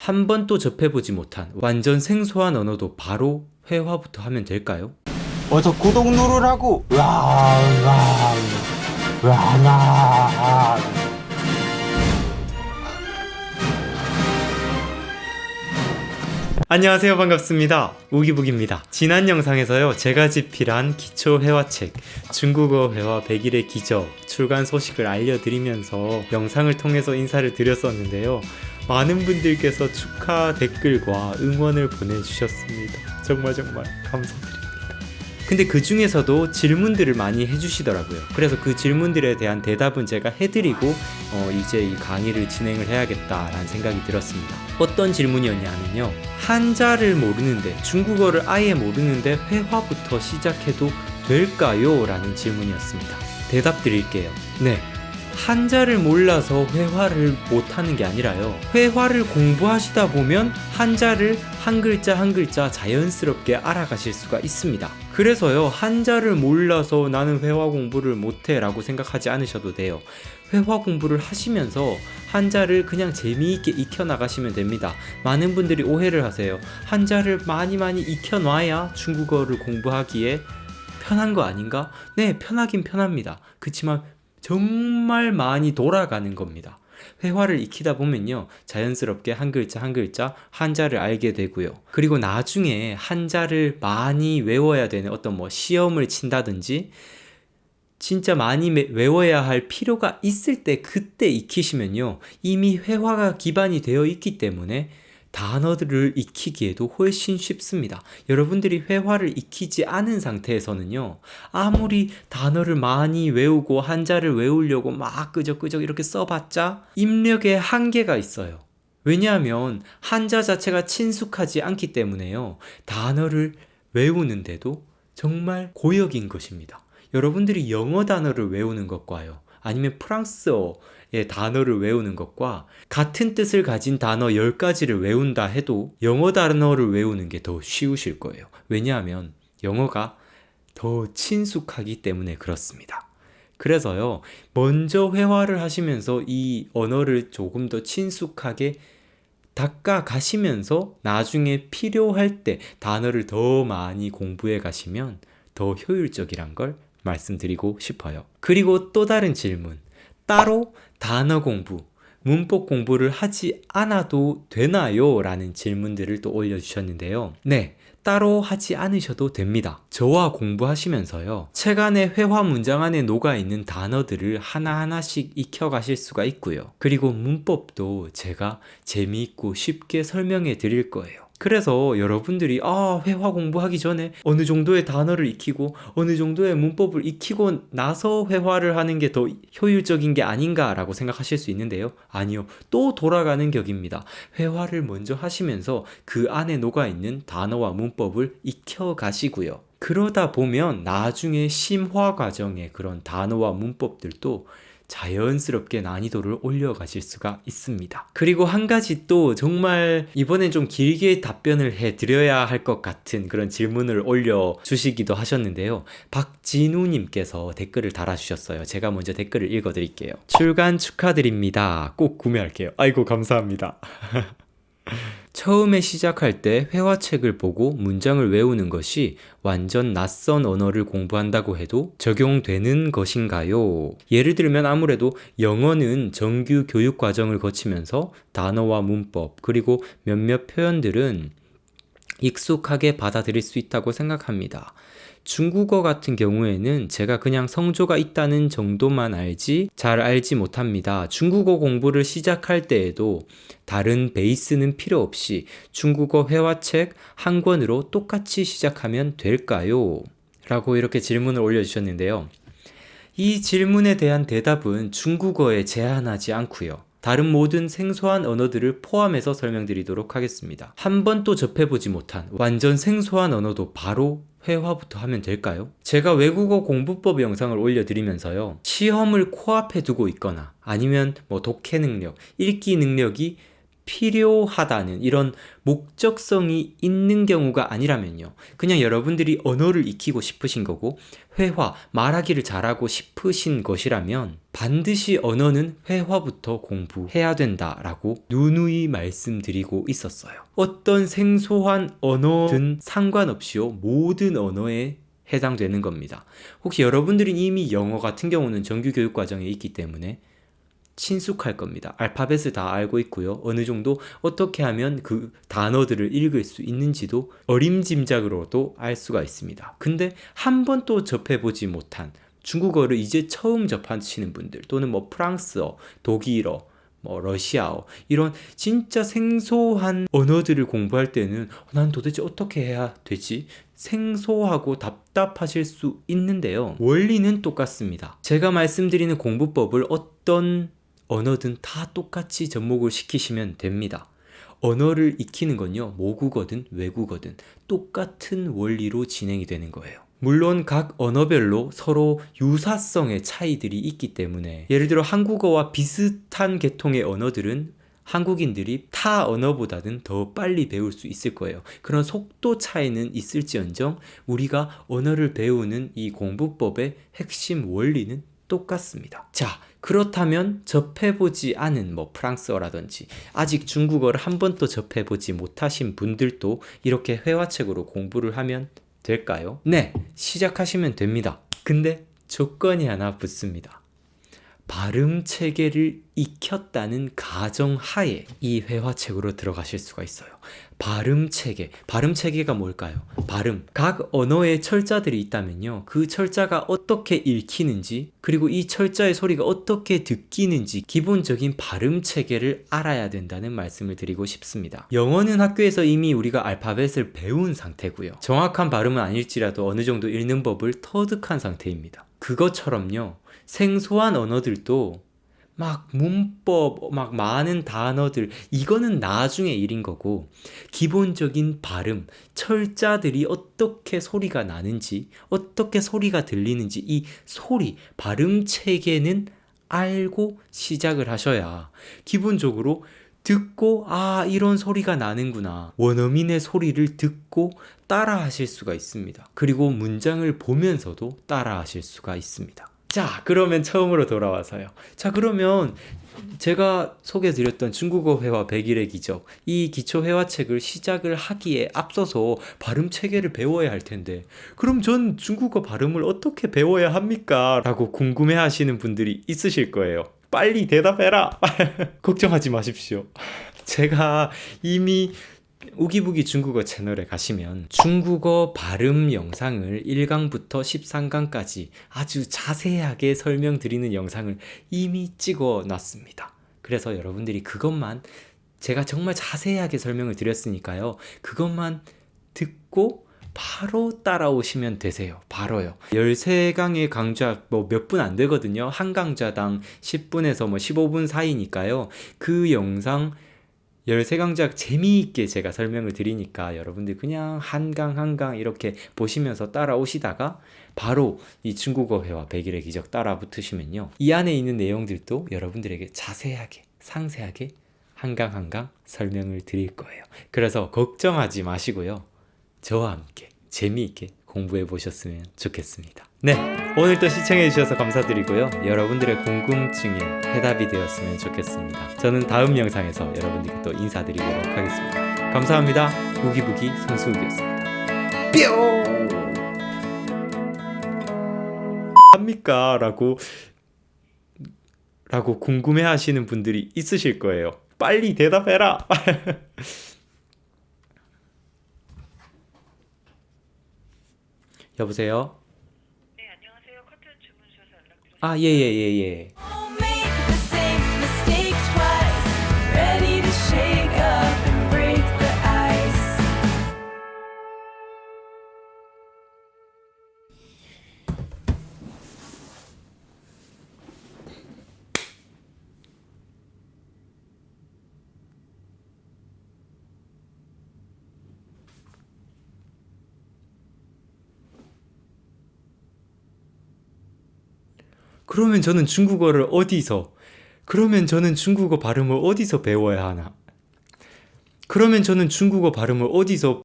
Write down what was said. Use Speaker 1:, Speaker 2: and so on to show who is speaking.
Speaker 1: 한 번도 접해보지 못한 완전 생소한 언어도 바로 회화부터 하면 될까요?
Speaker 2: 어서 구독 누르라고. 와.
Speaker 1: 안녕하세요, 반갑습니다. 우기북입니다. 지난 영상에서요, 제가 집필한 기초 회화책 중국어 회화 100일의 기적 출간 소식을 알려드리면서 영상을 통해서 인사를 드렸었는데요, 많은 분들께서 축하 댓글과 응원을 보내주셨습니다. 정말 감사드립니다. 근데 그 중에서도 질문들을 많이 해주시더라고요. 그래서 그 질문들에 대한 대답은 제가 해드리고 이제 이 강의를 진행을 해야겠다라는 생각이 들었습니다. 어떤 질문이었냐면요, 한자를 모르는데, 중국어를 아예 모르는데 회화부터 시작해도 될까요? 라는 질문이었습니다. 대답 드릴게요. 네, 한자를 몰라서 회화를 못하는 게 아니라요, 회화를 공부하시다 보면 한자를 한 글자 한 글자 자연스럽게 알아가실 수가 있습니다. 그래서요, 한자를 몰라서 나는 회화 공부를 못해 라고 생각하지 않으셔도 돼요. 회화 공부를 하시면서 한자를 그냥 재미있게 익혀나가시면 됩니다. 많은 분들이 오해를 하세요. 한자를 많이 익혀놔야 중국어를 공부하기에 편한 거 아닌가? 네, 편하긴 편합니다. 그치만 정말 많이 돌아가는 겁니다. 회화를 익히다 보면요, 자연스럽게 한 글자 한 글자 한자를 알게 되고요. 그리고 나중에 한자를 많이 외워야 되는 어떤 시험을 친다든지 진짜 많이 외워야 할 필요가 있을 때, 그때 익히시면요, 이미 회화가 기반이 되어 있기 때문에 단어들을 익히기에도 훨씬 쉽습니다. 여러분들이 회화를 익히지 않은 상태에서는요, 아무리 단어를 많이 외우고 한자를 외우려고 막 끄적끄적 이렇게 써봤자 입력에 한계가 있어요. 왜냐하면 한자 자체가 친숙하지 않기 때문에요, 단어를 외우는데도 정말 고역인 것입니다. 여러분들이 영어 단어를 외우는 것과요, 아니면 프랑스어의 단어를 외우는 것과 같은 뜻을 가진 단어 10가지를 외운다 해도 영어 단어를 외우는 게 더 쉬우실 거예요. 왜냐하면 영어가 더 친숙하기 때문에 그렇습니다. 그래서요, 먼저 회화를 하시면서 이 언어를 조금 더 친숙하게 닦아 가시면서 나중에 필요할 때 단어를 더 많이 공부해 가시면 더 효율적이란 걸 말씀드리고 싶어요. 그리고 또 다른 질문, 따로 단어 공부, 문법 공부를 하지 않아도 되나요? 라는 질문들을 또 올려주셨는데요. 네, 따로 하지 않으셔도 됩니다. 저와 공부하시면서요, 책 안에 회화 문장 안에 녹아있는 단어들을 하나하나씩 익혀가실 수가 있고요. 그리고 문법도 제가 재미있고 쉽게 설명해 드릴 거예요. 그래서 여러분들이 회화 공부하기 전에 어느 정도의 단어를 익히고 어느 정도의 문법을 익히고 나서 회화를 하는 게 더 효율적인 게 아닌가라고 생각하실 수 있는데요. 아니요, 또 돌아가는 격입니다. 회화를 먼저 하시면서 그 안에 녹아있는 단어와 문법을 익혀 가시고요. 그러다 보면 나중에 심화 과정에 그런 단어와 문법들도 자연스럽게 난이도를 올려가실 수가 있습니다. 그리고 한 가지 또 정말 이번엔 좀 길게 답변을 해드려야 할 것 같은 그런 질문을 올려주시기도 하셨는데요. 박진우님께서 댓글을 달아주셨어요. 제가 먼저 댓글을 읽어드릴게요. 출간 축하드립니다. 꼭 구매할게요. 아이고, 감사합니다. 처음에 시작할 때 회화책을 보고 문장을 외우는 것이 완전 낯선 언어를 공부한다고 해도 적용되는 것인가요? 예를 들면 아무래도 영어는 정규 교육 과정을 거치면서 단어와 문법, 그리고 몇몇 표현들은 익숙하게 받아들일 수 있다고 생각합니다. 중국어 같은 경우에는 제가 그냥 성조가 있다는 정도만 알지 잘 알지 못합니다. 중국어 공부를 시작할 때에도 다른 베이스는 필요 없이 중국어 회화책 한 권으로 똑같이 시작하면 될까요? 라고 이렇게 질문을 올려주셨는데요. 이 질문에 대한 대답은 중국어에 제한하지 않고요, 다른 모든 생소한 언어들을 포함해서 설명드리도록 하겠습니다. 한 번도 접해보지 못한 완전 생소한 언어도 바로 회화부터 하면 될까요? 제가 외국어 공부법 영상을 올려드리면서요, 시험을 코앞에 두고 있거나 아니면 독해 능력, 읽기 능력이 필요하다는 이런 목적성이 있는 경우가 아니라면요. 그냥 여러분들이 언어를 익히고 싶으신 거고 회화, 말하기를 잘하고 싶으신 것이라면 반드시 언어는 회화부터 공부해야 된다라고 누누이 말씀드리고 있었어요. 어떤 생소한 언어든 상관없이요. 모든 언어에 해당되는 겁니다. 혹시 여러분들이 이미 영어 같은 경우는 정규 교육 과정에 있기 때문에 친숙할 겁니다. 알파벳을 다 알고 있고요. 어느 정도 어떻게 하면 그 단어들을 읽을 수 있는지도 어림짐작으로도 알 수가 있습니다. 근데 한 번도 접해보지 못한 중국어를 이제 처음 접하시는 분들 또는 뭐 프랑스어, 독일어, 뭐 러시아어 이런 진짜 생소한 언어들을 공부할 때는 난 도대체 어떻게 해야 되지? 생소하고 답답하실 수 있는데요. 원리는 똑같습니다. 제가 말씀드리는 공부법을 어떤 언어든 다 똑같이 접목을 시키시면 됩니다. 언어를 익히는 건요, 모국어든 외국어든 똑같은 원리로 진행이 되는 거예요. 물론 각 언어별로 서로 유사성의 차이들이 있기 때문에 예를 들어 한국어와 비슷한 계통의 언어들은 한국인들이 타 언어보다는 더 빨리 배울 수 있을 거예요. 그런 속도 차이는 있을지언정 우리가 언어를 배우는 이 공부법의 핵심 원리는 똑같습니다. 자, 그렇다면 접해보지 않은 뭐 프랑스어라든지 아직 중국어를 한 번도 접해보지 못하신 분들도 이렇게 회화책으로 공부를 하면 될까요? 네, 시작하시면 됩니다. 근데 조건이 하나 붙습니다. 발음 체계를 익혔다는 가정하에 이 회화책으로 들어가실 수가 있어요. 발음 체계가 뭘까요? 발음. 각 언어에 철자들이 있다면요. 그 철자가 어떻게 읽히는지, 그리고 이 철자의 소리가 어떻게 듣기는지 기본적인 발음 체계를 알아야 된다는 말씀을 드리고 싶습니다. 영어는 학교에서 이미 우리가 알파벳을 배운 상태고요. 정확한 발음은 아닐지라도 어느 정도 읽는 법을 터득한 상태입니다. 그것처럼요. 생소한 언어들도 막 문법, 막 많은 단어들, 이거는 나중에 일인 거고, 기본적인 발음, 철자들이 어떻게 소리가 나는지, 어떻게 소리가 들리는지, 이 소리, 발음 체계는 알고 시작을 하셔야 기본적으로 듣고, 아, 이런 소리가 나는구나. 원어민의 소리를 듣고 따라 하실 수가 있습니다. 그리고 문장을 보면서도 따라 하실 수가 있습니다. 자, 그러면 처음으로 돌아와서요. 자, 그러면 제가 소개해드렸던 중국어 회화 100일의 기적, 이 기초 회화책을 시작을 하기에 앞서서 발음 체계를 배워야 할 텐데, 그럼 전 중국어 발음을 어떻게 배워야 합니까? 라고 궁금해 하시는 분들이 있으실 거예요. 빨리 대답해라! 걱정하지 마십시오. 제가 이미 우기부기 중국어 채널에 가시면 중국어 발음 영상을 1강부터 13강까지 아주 자세하게 설명드리는 영상을 이미 찍어 놨습니다. 그래서 여러분들이 그것만, 제가 정말 자세하게 설명을 드렸으니까요, 그것만 듣고 바로 따라오시면 되세요. 바로요. 13강의 강좌 뭐 몇 분 안 되거든요. 한 강좌당 10분에서 뭐 15분 사이니까요. 그 영상 13강좌 재미있게 제가 설명을 드리니까 여러분들 그냥 한 강 이렇게 보시면서 따라오시다가 바로 이 중국어 회화 100일의 기적 따라 붙으시면요, 이 안에 있는 내용들도 여러분들에게 자세하게 상세하게 한 강 설명을 드릴 거예요. 그래서 걱정하지 마시고요, 저와 함께 재미있게 공부해 보셨으면 좋겠습니다. 네, 오늘도 시청해 주셔서 감사드리고요. 여러분들의 궁금증에 해답이 되었으면 좋겠습니다. 저는 다음 영상에서 여러분들께 또 인사드리도록 하겠습니다. 감사합니다. 우기부기 손수욱이었습니다. 뿅! 합니까? 라고 궁금해 하시는 분들이 있으실 거예요. 빨리 대답해라! 여보세요?
Speaker 3: 네, 안녕하세요. 커튼 주문 주셔서 연락드렸습니다.
Speaker 1: 아, 예.
Speaker 4: Don't make the same mistake twice. Ready to shake up and break the ice.
Speaker 1: 그러면 저는 중국어 발음을 어디서 배워야 하나? 그러면 저는 중국어 발음을 어디서